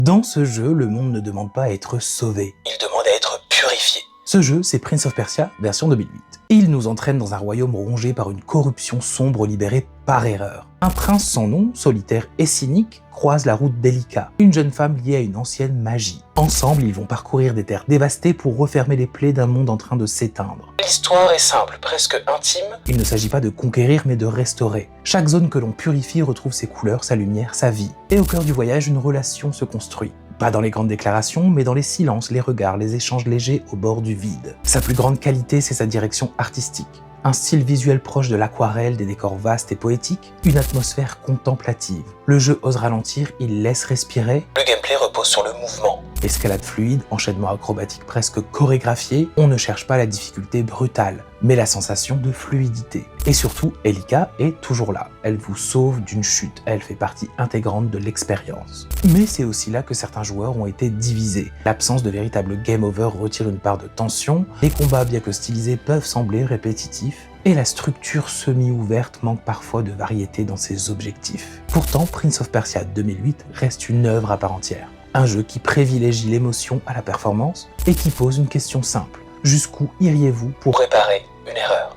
Dans ce jeu, le monde ne demande pas à être sauvé, il demande à être purifié. Ce jeu, c'est Prince of Persia version 2008. Et il nous entraîne dans un royaume rongé par une corruption sombre libérée par erreur. Un prince sans nom, solitaire et cynique, croise la route d'Elika, une jeune femme liée à une ancienne magie. Ensemble, ils vont parcourir des terres dévastées pour refermer les plaies d'un monde en train de s'éteindre. L'histoire est simple, presque intime. Il ne s'agit pas de conquérir, mais de restaurer. Chaque zone que l'on purifie retrouve ses couleurs, sa lumière, sa vie. Et au cœur du voyage, une relation se construit. Pas dans les grandes déclarations, mais dans les silences, les regards, les échanges légers au bord du vide. Sa plus grande qualité, c'est sa direction artistique. Un style visuel proche de l'aquarelle, des décors vastes et poétiques, une atmosphère contemplative. Le jeu ose ralentir, il laisse respirer. Le gameplay repose sur le mouvement. Escalade fluide, enchaînement acrobatique presque chorégraphié, on ne cherche pas la difficulté brutale, mais la sensation de fluidité. Et surtout, Elika est toujours là. Elle vous sauve d'une chute, elle fait partie intégrante de l'expérience. Mais c'est aussi là que certains joueurs ont été divisés. L'absence de véritable game over retire une part de tension, les combats bien que stylisés peuvent sembler répétitifs, et la structure semi-ouverte manque parfois de variété dans ses objectifs. Pourtant, Prince of Persia 2008 reste une œuvre à part entière. Un jeu qui privilégie l'émotion à la performance et qui pose une question simple. Jusqu'où iriez-vous pour réparer une erreur ?